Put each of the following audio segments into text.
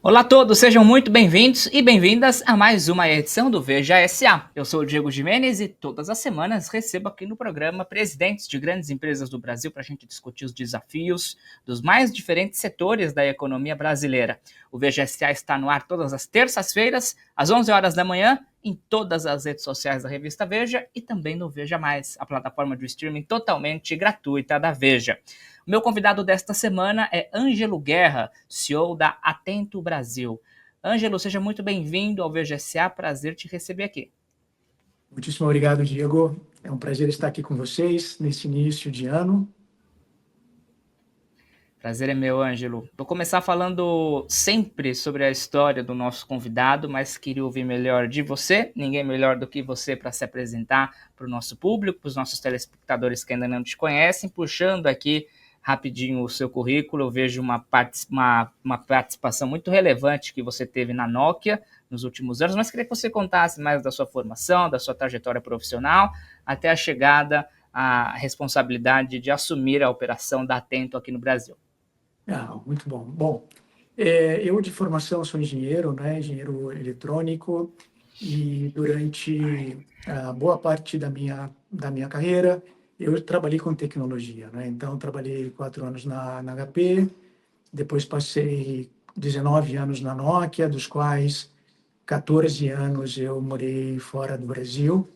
Olá a todos, sejam muito bem-vindos e bem-vindas a mais uma edição do Veja SA. Eu sou o Diego Gimenez e todas as semanas recebo aqui no programa presidentes de grandes empresas do Brasil para a gente discutir os desafios dos mais diferentes setores da economia brasileira. O Veja SA está no ar todas as terças-feiras, às 11 horas da manhã, em todas as redes sociais da revista Veja e também no Veja Mais, a plataforma de streaming totalmente gratuita da Veja. O meu convidado desta semana é Ângelo Guerra, CEO da Atento Brasil. Ângelo, seja muito bem-vindo ao VGSA, prazer te receber aqui. Muitíssimo obrigado, Diego. É um prazer estar aqui com vocês nesse início de ano. Prazer é meu, Ângelo. Vou começar falando sempre sobre a história do nosso convidado, mas queria ouvir melhor de você. Ninguém melhor do que você para se apresentar para o nosso público, para os nossos telespectadores que ainda não te conhecem. Puxando aqui rapidinho o seu currículo, eu vejo uma participação muito relevante que você teve na Nokia nos últimos anos, mas queria que você contasse mais da sua formação, da sua trajetória profissional, até a chegada à responsabilidade de assumir a operação da Atento aqui no Brasil. Muito bom. Bom, eu de formação sou engenheiro, né? Engenheiro eletrônico, e durante a boa parte da minha carreira eu trabalhei com tecnologia, né? Então, trabalhei 4 anos na HP, depois passei 19 anos na Nokia, dos quais 14 anos eu morei fora do Brasil.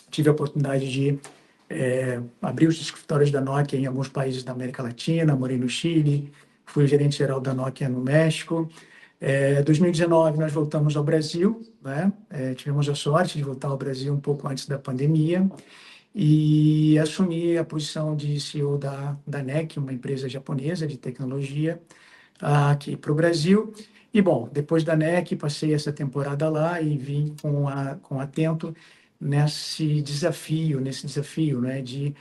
Tive a oportunidade de abrir os escritórios da Nokia em alguns países da América Latina, morei no Chile, fui gerente geral da Nokia no México. Em 2019 nós voltamos ao Brasil, né? Tivemos a sorte de voltar ao Brasil um pouco antes da pandemia e assumi a posição de CEO da NEC, uma empresa japonesa de tecnologia, aqui para o Brasil. E, bom, depois da NEC, passei essa temporada lá e vim com Atento nesse desafio, né, de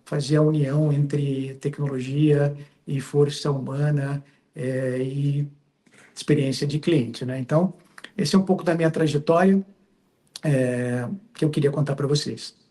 fazer a união entre tecnologia e força humana e experiência de cliente, né? Então, esse é um pouco da minha trajetória que eu queria contar para vocês.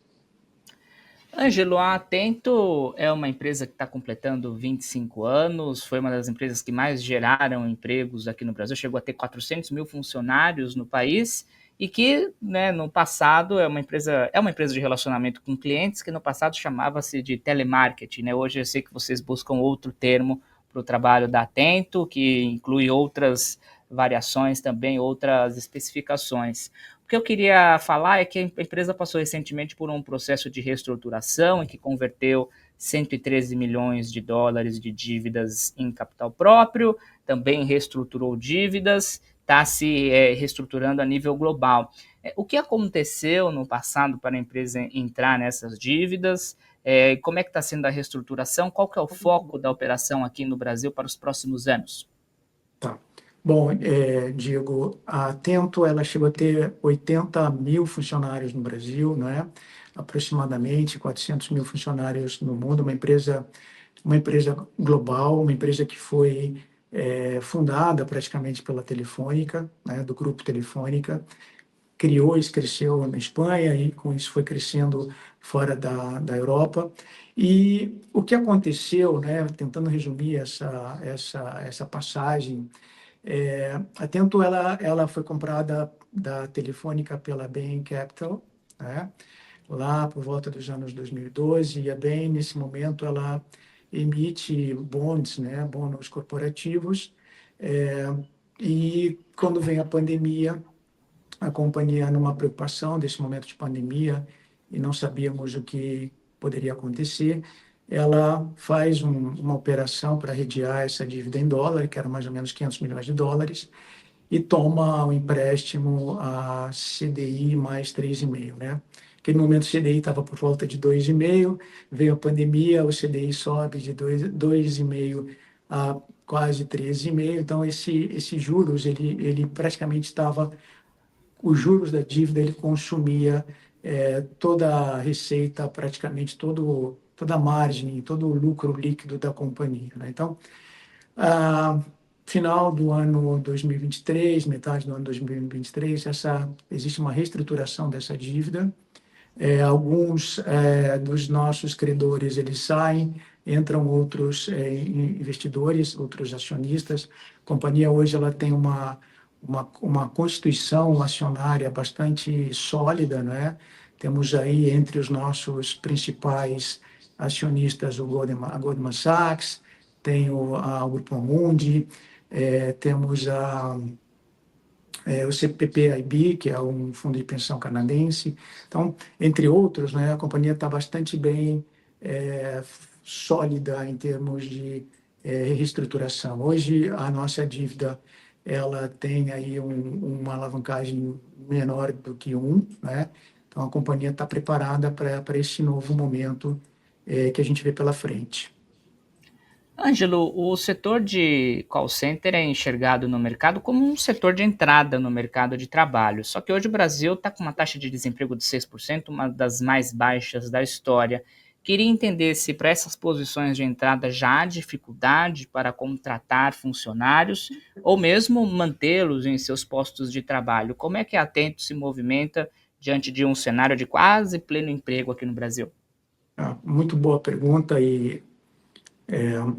Ângelo, a Atento é uma empresa que está completando 25 anos, foi uma das empresas que mais geraram empregos aqui no Brasil, chegou a ter 400 mil funcionários no país e que, né, no passado é uma empresa de relacionamento com clientes que no passado chamava-se de telemarketing, né? Hoje eu sei que vocês buscam outro termo para o trabalho da Atento, que inclui outras variações também, outras especificações. O que eu queria falar é que a empresa passou recentemente por um processo de reestruturação em que converteu 113 milhões de dólares de dívidas em capital próprio, também reestruturou dívidas, está se reestruturando a nível global. O que aconteceu no passado para a empresa entrar nessas dívidas? Como é que está sendo a reestruturação? Qual que é o foco da operação aqui no Brasil para os próximos anos? Tá. Bom, Diego, a Atento, ela chegou a ter 80 mil funcionários no Brasil, né? Aproximadamente 400 mil funcionários no mundo, uma empresa global, uma empresa que foi fundada praticamente pela Telefônica, né? Do grupo Telefônica, criou e cresceu na Espanha e com isso foi crescendo fora da Europa. E o que aconteceu, né? Tentando resumir essa passagem, a Atento ela foi comprada da Telefônica pela Bain Capital, né? Lá por volta dos anos 2012, e a Bain, nesse momento, ela emite bonds, né? Bônus corporativos, e quando vem a pandemia, a companhia, numa preocupação desse momento de pandemia, e não sabíamos o que poderia acontecer, ela faz uma operação para rediar essa dívida em dólar, que era mais ou menos 500 milhões de dólares, e toma o empréstimo a CDI mais 3,5, né? Naquele momento o CDI estava por volta de 2,5, veio a pandemia, o CDI sobe de 2,5 a quase 13,5, então esse juros, ele praticamente estava, os juros da dívida, ele consumia toda a receita, praticamente toda a margem, todo o lucro líquido da companhia, né? Então, final do ano 2023, metade do ano 2023, existe uma reestruturação dessa dívida. Alguns dos nossos credores, eles saem, entram outros investidores, outros acionistas. A companhia hoje ela tem uma constituição acionária bastante sólida, né? Temos aí entre os nossos principais acionistas a Goldman Sachs, tem o Grupo Amundi, temos o CPPIB, que é um fundo de pensão canadense. Então, entre outros, né, a companhia está bastante bem sólida em termos de reestruturação. Hoje, a nossa dívida ela tem aí uma alavancagem menor do que né? Então, a companhia está preparada para esse novo momento que a gente vê pela frente. Ângelo, o setor de call center é enxergado no mercado como um setor de entrada no mercado de trabalho. Só que hoje o Brasil está com uma taxa de desemprego de 6%, uma das mais baixas da história. Queria entender se para essas posições de entrada já há dificuldade para contratar funcionários ou mesmo mantê-los em seus postos de trabalho. Como é que a Atento se movimenta diante de um cenário de quase pleno emprego aqui no Brasil? Muito boa pergunta e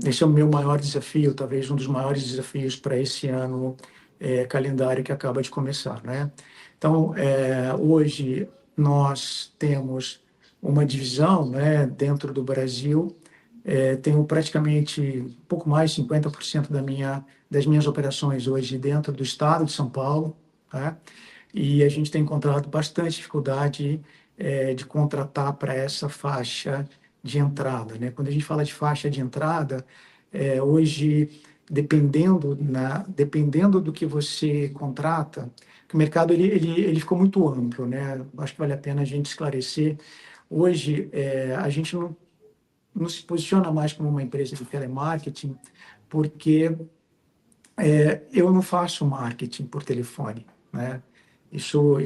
esse é o meu maior desafio, talvez um dos maiores desafios para esse ano calendário que acaba de começar, né? Então, hoje nós temos uma divisão, né, dentro do Brasil. Tenho praticamente um pouco mais de 50% das minhas operações hoje dentro do estado de São Paulo, tá? E a gente tem encontrado bastante dificuldade de contratar para essa faixa de entrada, né? Quando a gente fala de faixa de entrada, hoje, dependendo do que você contrata, que o mercado ele ficou muito amplo, né? Acho que vale a pena a gente esclarecer. Hoje, a gente não se posiciona mais como uma empresa de telemarketing, porque eu não faço marketing por telefone, né? Isso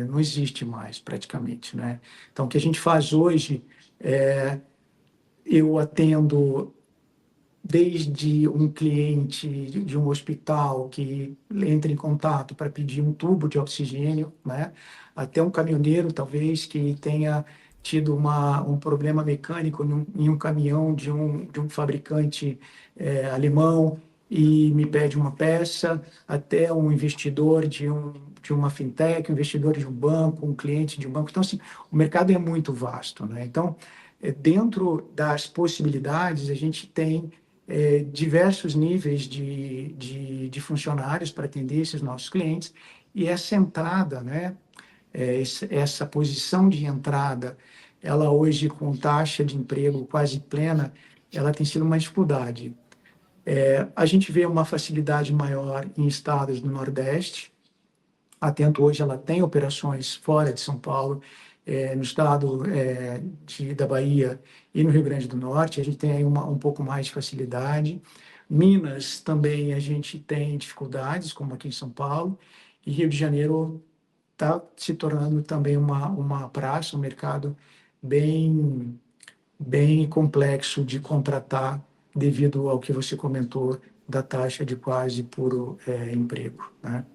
não existe mais praticamente, né? Então, o que a gente faz hoje eu atendo desde um cliente de um hospital que entra em contato para pedir um tubo de oxigênio, né? Até um caminhoneiro, talvez, que tenha tido um problema mecânico em um caminhão de um fabricante alemão e me pede uma peça, até um investidor de uma fintech, um investidor de um banco, um cliente de um banco. Então, assim, o mercado é muito vasto, né? Então, dentro das possibilidades, a gente tem diversos níveis de funcionários para atender esses nossos clientes, e essa entrada, né, essa posição de entrada, ela hoje com taxa de emprego quase plena, ela tem sido uma dificuldade. A gente vê uma facilidade maior em estados do Nordeste. A Atento hoje ela tem operações fora de São Paulo, no estado da Bahia e no Rio Grande do Norte. A gente tem aí um pouco mais de facilidade. Minas também a gente tem dificuldades, como aqui em São Paulo. E Rio de Janeiro está se tornando também uma praça, um mercado bem, bem complexo de contratar, devido ao que você comentou da taxa de quase puro emprego, né?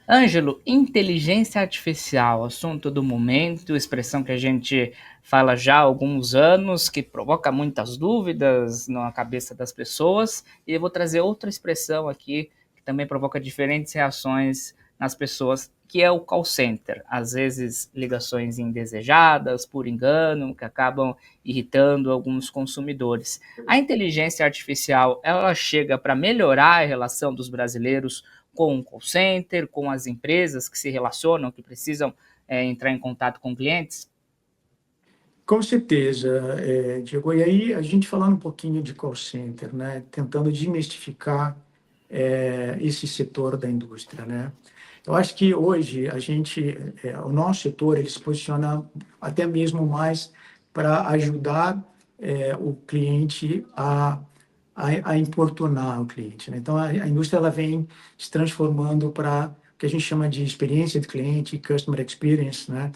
Ângelo, inteligência artificial, assunto do momento, expressão que a gente fala já há alguns anos, que provoca muitas dúvidas na cabeça das pessoas, e eu vou trazer outra expressão aqui que também provoca diferentes reações nas pessoas, que é o call center. Às vezes ligações indesejadas, por engano, que acabam irritando alguns consumidores. A inteligência artificial, ela chega para melhorar a relação dos brasileiros com o call center, com as empresas que se relacionam, que precisam entrar em contato com clientes? Com certeza, Diego. E aí, a gente falando um pouquinho de call center, né? Tentando desmistificar esse setor da indústria, né? Eu acho que hoje o nosso setor, ele se posiciona até mesmo mais para ajudar o cliente a importunar o cliente, né? Então, a indústria ela vem se transformando para o que a gente chama de experiência de cliente, customer experience, né?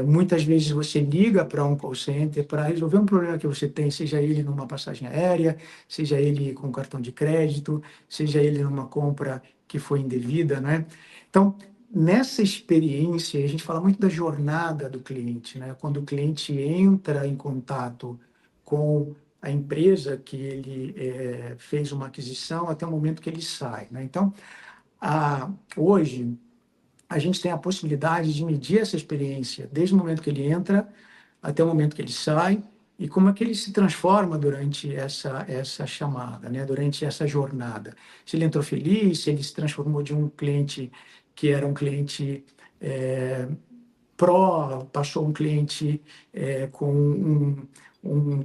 Muitas vezes você liga para um call center para resolver um problema que você tem, seja ele numa passagem aérea, seja ele com cartão de crédito, seja ele numa compra que foi indevida, né? Então, nessa experiência, a gente fala muito da jornada do cliente, né? Quando o cliente entra em contato com a empresa que ele fez uma aquisição até o momento que ele sai, né? Então, hoje, a gente tem a possibilidade de medir essa experiência desde o momento que ele entra até o momento que ele sai e como é que ele se transforma durante essa chamada, né? Durante essa jornada. Se ele entrou feliz, se ele se transformou de um cliente que era um cliente pró, passou um cliente com um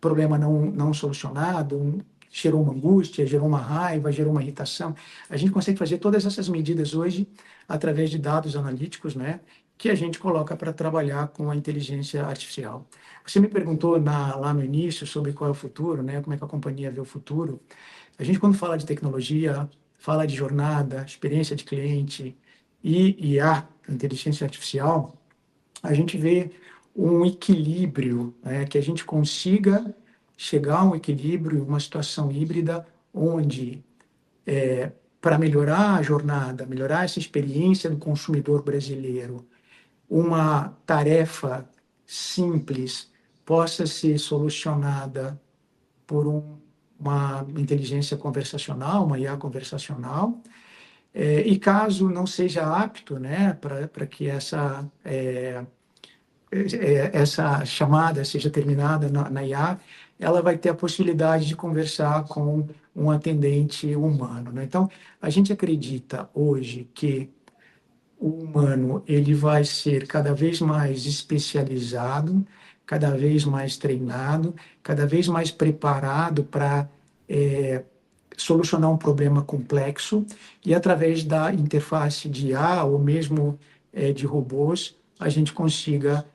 problema não solucionado, gerou uma angústia, gerou uma raiva, gerou uma irritação. A gente consegue fazer todas essas medidas hoje através de dados analíticos, né, que a gente coloca para trabalhar com a inteligência artificial. Você me perguntou lá no início sobre qual é o futuro, né, como é que a companhia vê o futuro. A gente, quando fala de tecnologia, fala de jornada, experiência de cliente e IA, inteligência artificial, a gente vê um equilíbrio, né, que a gente consiga chegar a um equilíbrio, uma situação híbrida, onde, para melhorar a jornada, melhorar essa experiência do consumidor brasileiro, uma tarefa simples possa ser solucionada por uma inteligência conversacional, uma IA conversacional, e caso não seja apto, né, para que essa chamada seja terminada na IA, ela vai ter a possibilidade de conversar com um atendente humano, né? Então, a gente acredita hoje que o humano ele vai ser cada vez mais especializado, cada vez mais treinado, cada vez mais preparado para solucionar um problema complexo e através da interface de IA ou mesmo de robôs a gente consiga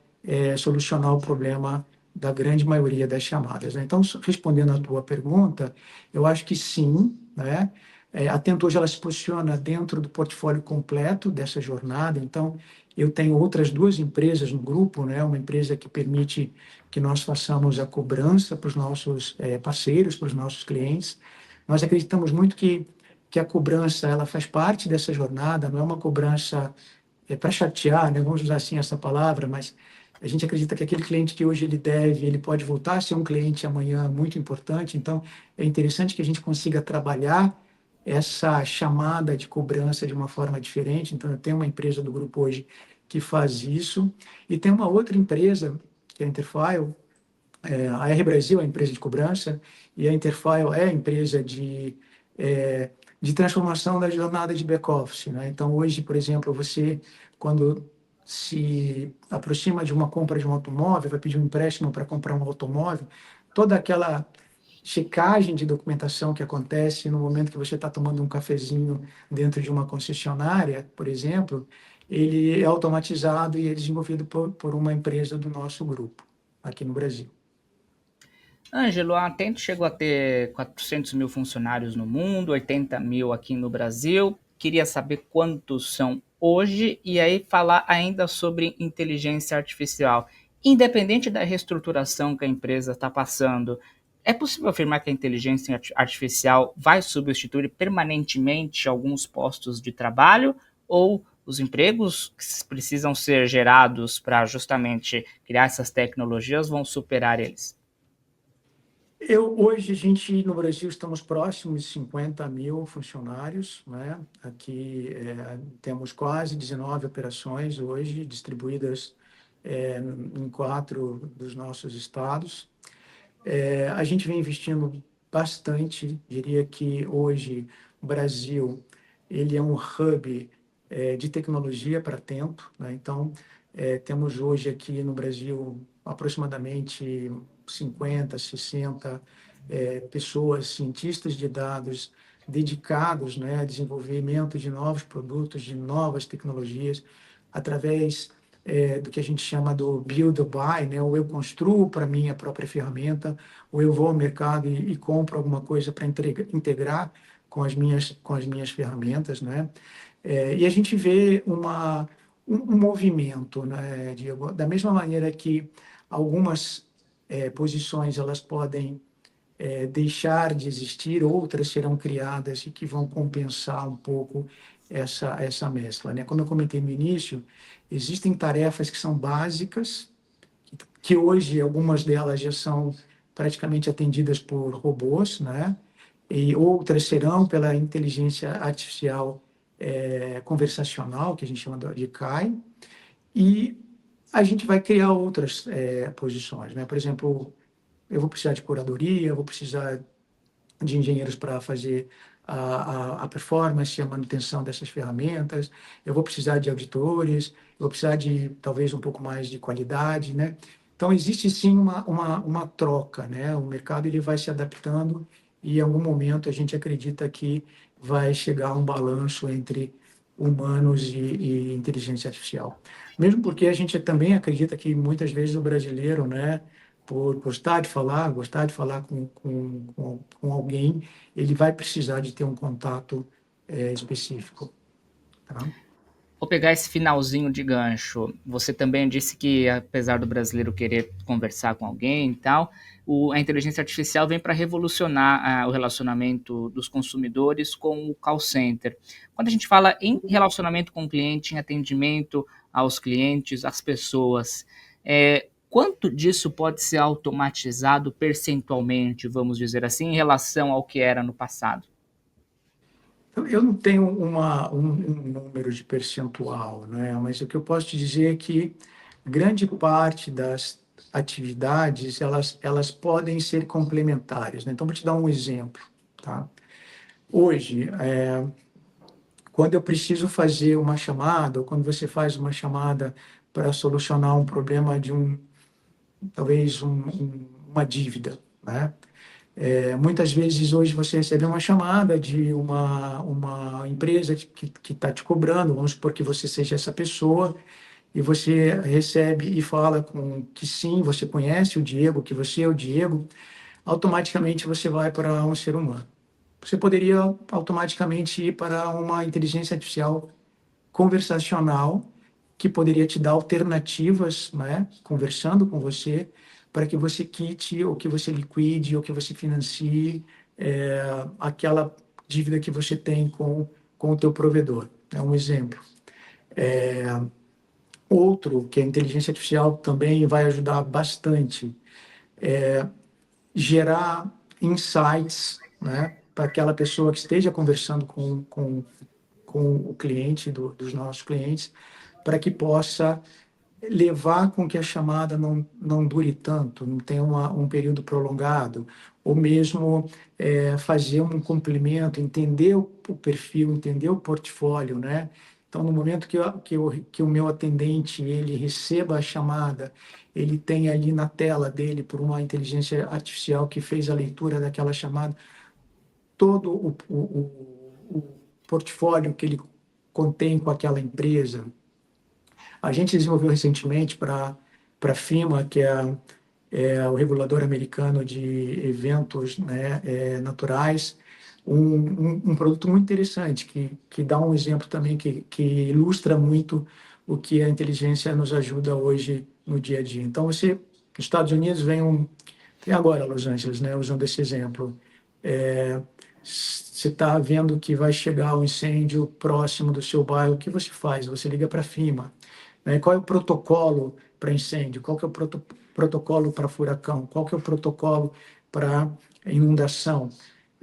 solucionar o problema da grande maioria das chamadas, né? Então, respondendo à tua pergunta, eu acho que sim, né? A Tento hoje ela se posiciona dentro do portfólio completo dessa jornada. Então, eu tenho outras duas empresas no grupo, né? Uma empresa que permite que nós façamos a cobrança para os nossos parceiros, para os nossos clientes. Nós acreditamos muito que a cobrança ela faz parte dessa jornada, não é uma cobrança para chatear, né? Vamos usar assim essa palavra, mas a gente acredita que aquele cliente que hoje ele deve, ele pode voltar a ser um cliente amanhã muito importante. Então, é interessante que a gente consiga trabalhar essa chamada de cobrança de uma forma diferente. Então, eu tenho uma empresa do grupo hoje que faz isso, e tem uma outra empresa, que é a Interfile, a R Brasil é a empresa de cobrança, e a Interfile é a empresa de transformação da jornada de back-office, né? Então, hoje, por exemplo, você, quando se aproxima de uma compra de um automóvel, vai pedir um empréstimo para comprar um automóvel, toda aquela checagem de documentação que acontece no momento que você está tomando um cafezinho dentro de uma concessionária, por exemplo, ele é automatizado e é desenvolvido por uma empresa do nosso grupo, aqui no Brasil. Ângelo, a Atento chegou a ter 400 mil funcionários no mundo, 80 mil aqui no Brasil. Queria saber quantos são hoje e aí falar ainda sobre inteligência artificial. Independente da reestruturação que a empresa está passando, é possível afirmar que a inteligência artificial vai substituir permanentemente alguns postos de trabalho ou os empregos que precisam ser gerados para justamente criar essas tecnologias vão superar eles? Hoje, a gente, no Brasil, estamos próximos de 50 mil funcionários, né? Aqui temos quase 19 operações hoje, distribuídas em 4 dos nossos estados. A gente vem investindo bastante, diria que hoje o Brasil ele é um hub de tecnologia para Atento, né? Então, temos hoje aqui no Brasil aproximadamente 50, 60 pessoas, cientistas de dados dedicados, né, a desenvolvimento de novos produtos, de novas tecnologias, através do que a gente chama do build or buy, né? Ou eu construo para mim a própria ferramenta, ou eu vou ao mercado e compro alguma coisa para integrar com as minhas ferramentas, né? E a gente vê um movimento, né, Diego? Da mesma maneira que algumas posições elas podem deixar de existir, outras serão criadas e que vão compensar um pouco essa mescla, né? Como eu comentei no início, existem tarefas que são básicas, que hoje algumas delas já são praticamente atendidas por robôs, né? E outras serão pela inteligência artificial conversacional, que a gente chama de CAI, e a gente vai criar outras posições, né? Por exemplo, eu vou precisar de curadoria, eu vou precisar de engenheiros para fazer a performance, a manutenção dessas ferramentas, eu vou precisar de auditores, eu vou precisar de talvez um pouco mais de qualidade, né? Então, existe sim uma troca, né? O mercado ele vai se adaptando e em algum momento a gente acredita que vai chegar a um balanço entre humanos e inteligência artificial. Mesmo porque a gente também acredita que muitas vezes o brasileiro, né, por gostar de falar com alguém, ele vai precisar de ter um contato específico. Tá? Vou pegar esse finalzinho de gancho. Você também disse que, apesar do brasileiro querer conversar com alguém e tal, a inteligência artificial vem para revolucionar o relacionamento dos consumidores com o call center. Quando a gente fala em relacionamento com o cliente, em atendimento aos clientes, às pessoas, quanto disso pode ser automatizado percentualmente, vamos dizer assim, em relação ao que era no passado? Eu não tenho um número de percentual, né? Mas o que eu posso te dizer é que grande parte das atividades elas podem ser complementares, né? Então, vou te dar um exemplo. Tá? Hoje, quando eu preciso fazer uma chamada, ou quando você faz uma chamada para solucionar um problema de talvez uma dívida, né? Muitas vezes hoje você recebe uma chamada de uma empresa que está te cobrando, vamos supor que você seja essa pessoa, e você recebe e fala com que sim, você conhece o Diego, que você é o Diego, automaticamente você vai para um ser humano. Você poderia automaticamente ir para uma inteligência artificial conversacional que poderia te dar alternativas, né, conversando com você, para que você quite, ou que você liquide, ou que você financie aquela dívida que você tem com o teu provedor. É um exemplo. Outro, que a inteligência artificial também vai ajudar bastante, gerar insights, né, para aquela pessoa que esteja conversando com o cliente, dos nossos clientes, para que possa levar com que a chamada não dure tanto, não tenha um período prolongado, ou mesmo fazer um complemento, entender o perfil, entender o portfólio, né? Então, no momento que o meu atendente ele receba a chamada, ele tem ali na tela dele, por uma inteligência artificial que fez a leitura daquela chamada, todo o portfólio que ele contém com aquela empresa. A gente desenvolveu recentemente para a FIMA, que é o regulador americano de eventos, né, naturais, um produto muito interessante, que dá um exemplo também que ilustra muito o que a inteligência nos ajuda hoje no dia a dia. Então, você, nos Estados Unidos, tem agora Los Angeles, né, usando esse exemplo, você está vendo que vai chegar um incêndio próximo do seu bairro, o que você faz? Você liga para a FIMA, né? Qual é o protocolo para incêndio? Qual que é o protocolo para furacão? Qual que é o protocolo para inundação?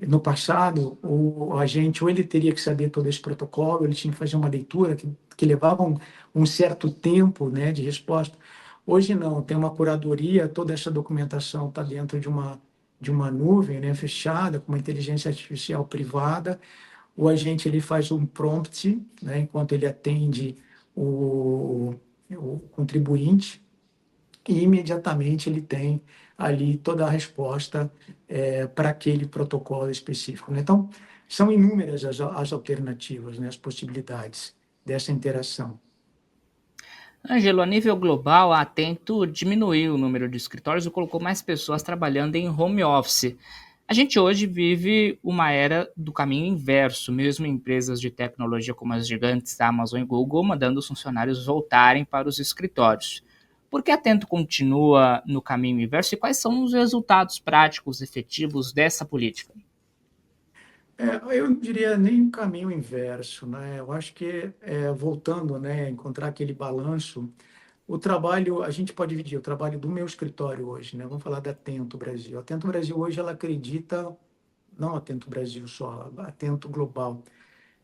No passado, o agente, ou ele teria que saber todo esse protocolo, ele tinha que fazer uma leitura que levava um certo tempo, né, de resposta. Hoje não, tem uma curadoria, toda essa documentação está dentro de uma nuvem, né, fechada, com uma inteligência artificial privada. O agente ele faz um prompt, né, enquanto ele atende o contribuinte, e imediatamente ele tem ali toda a resposta para aquele protocolo específico, né? Então, são inúmeras as alternativas, né, as possibilidades dessa interação. Ângelo, a nível global, a Atento diminuiu o número de escritórios e colocou mais pessoas trabalhando em home office. A gente hoje vive uma era do caminho inverso, mesmo empresas de tecnologia como as gigantes Amazon e Google mandando os funcionários voltarem para os escritórios. Por que a Atento continua no caminho inverso e quais são os resultados práticos efetivos dessa política? Eu não diria nem um caminho inverso, né? Eu acho que, voltando, né, encontrar aquele balanço, o trabalho, a gente pode dividir o trabalho do meu escritório hoje, né? Vamos falar da Atento Brasil. A Atento Brasil hoje, ela acredita, não Atento Brasil só, Atento Global.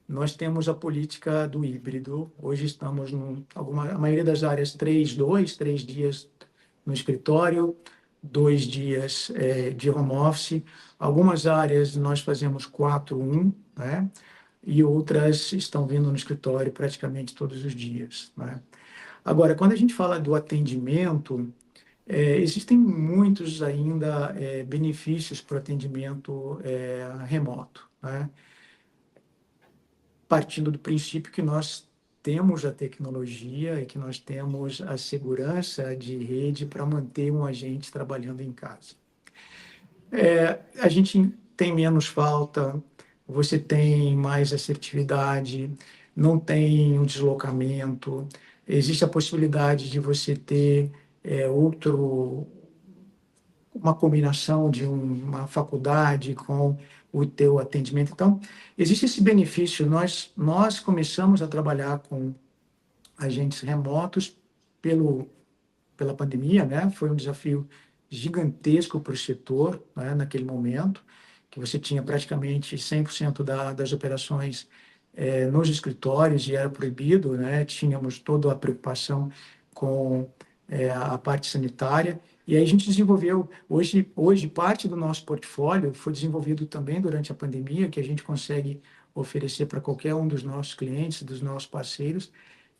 Nós temos a política do híbrido. Hoje estamos a maioria das áreas 3 dias no escritório, 2 dias de home office. Algumas áreas nós fazemos 4-1, né? E outras estão vindo no escritório praticamente todos os dias, né? Agora, quando a gente fala do atendimento, existem muitos ainda benefícios para o atendimento remoto, né? Partindo do princípio que nós temos a tecnologia e que nós temos a segurança de rede para manter um agente trabalhando em casa. A gente tem menos falta, você tem mais assertividade, não tem o deslocamento, existe a possibilidade de você ter uma combinação de uma faculdade com o teu atendimento. Então, existe esse benefício. Nós começamos a trabalhar com agentes remotos pelo, pela pandemia, né? Foi um desafio gigantesco para o setor, né? Naquele momento, que você tinha praticamente 100% das operações nos escritórios e era proibido, né? Tínhamos toda a preocupação com a parte sanitária. E aí a gente desenvolveu, hoje parte do nosso portfólio foi desenvolvido também durante a pandemia, que a gente consegue oferecer para qualquer um dos nossos clientes, dos nossos parceiros,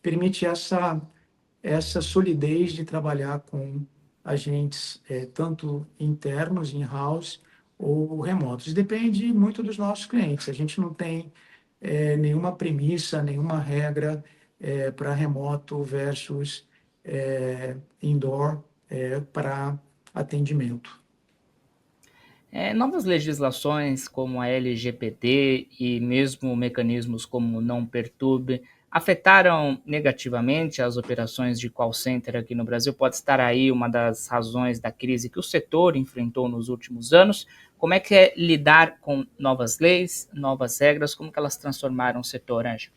permite essa solidez de trabalhar com agentes tanto internos, in-house, ou remotos. Depende muito dos nossos clientes. A gente não tem nenhuma premissa, nenhuma regra para remoto versus indoor para atendimento. Novas legislações como a LGPD e mesmo mecanismos como o não perturbe afetaram negativamente as operações de call center aqui no Brasil. Pode estar aí uma das razões da crise que o setor enfrentou nos últimos anos. Como é que é lidar com novas leis, novas regras? Como que elas transformaram o setor, Ângelo?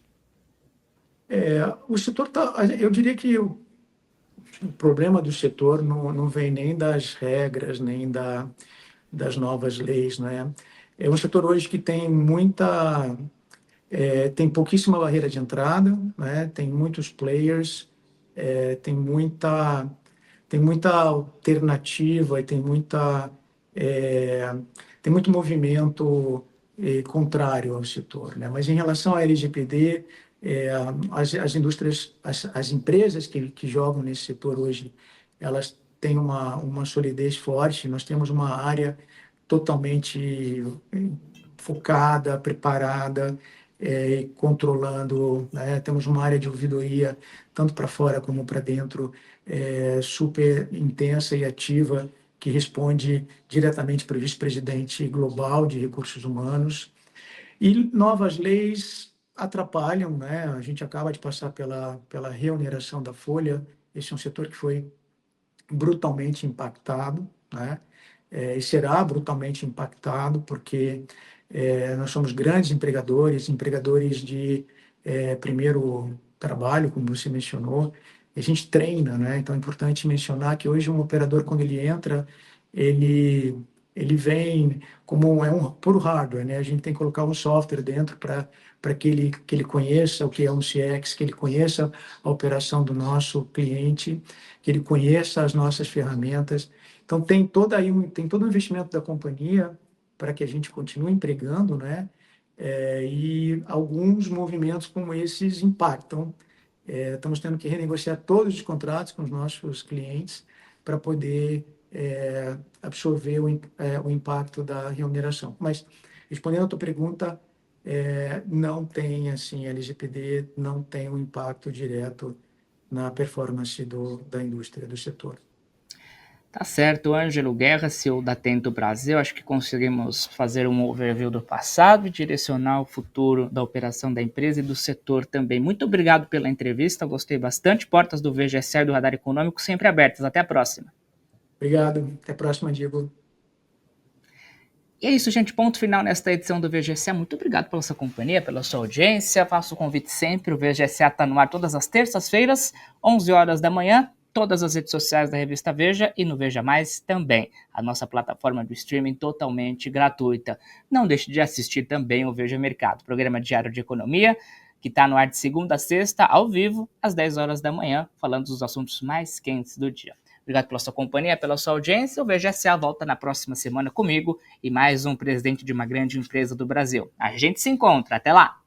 O setor tá, eu diria que o problema do setor não vem nem das regras, nem das novas leis, né? É um setor hoje que tem tem pouquíssima barreira de entrada, né? Tem muitos players, tem muita alternativa e é, tem muito movimento contrário ao setor, né? Mas em relação à LGPD, as indústrias, as empresas que jogam nesse setor hoje, elas têm uma solidez forte. Nós temos uma área totalmente focada, preparada, controlando, né? Temos uma área de ouvidoria, tanto para fora como para dentro, super intensa e ativa, que responde diretamente para o vice-presidente global de recursos humanos. E novas leis atrapalham, né? A gente acaba de passar pela reoneração da folha. Esse é um setor que foi brutalmente impactado, né? E será brutalmente impactado, porque nós somos grandes empregadores de primeiro trabalho, como você mencionou, e a gente treina, né? Então é importante mencionar que hoje um operador, quando ele entra, ele, ele vem como um puro hardware, né? A gente tem que colocar um software dentro para que ele conheça o que é um CX, que ele conheça a operação do nosso cliente, que ele conheça as nossas ferramentas. Então, tem todo o investimento da companhia para que a gente continue empregando, né? E alguns movimentos como esses impactam. Estamos tendo que renegociar todos os contratos com os nossos clientes para poder absorver o impacto da remuneração. Mas, respondendo a tua pergunta, não tem, assim, LGPD não tem um impacto direto na performance da indústria, do setor. Tá certo, Ângelo Guerra, CEO da Tento Brasil. Acho que conseguimos fazer um overview do passado e direcionar o futuro da operação da empresa e do setor também. Muito obrigado pela entrevista, gostei bastante. Portas do VGSA e do Radar Econômico sempre abertas. Até a próxima. Obrigado. Até a próxima, Diego. E é isso, gente. Ponto final nesta edição do VGCA. Muito obrigado pela sua companhia, pela sua audiência. Faço o convite sempre. O VGCA está no ar todas as terças-feiras, 11 horas da manhã. Todas as redes sociais da revista Veja e no Veja Mais também. A nossa plataforma de streaming totalmente gratuita. Não deixe de assistir também o Veja Mercado, programa diário de economia, que está no ar de segunda a sexta, ao vivo, às 10 horas da manhã, falando dos assuntos mais quentes do dia. Obrigado pela sua companhia, pela sua audiência. O VGCA volta na próxima semana comigo e mais um presidente de uma grande empresa do Brasil. A gente se encontra. Até lá!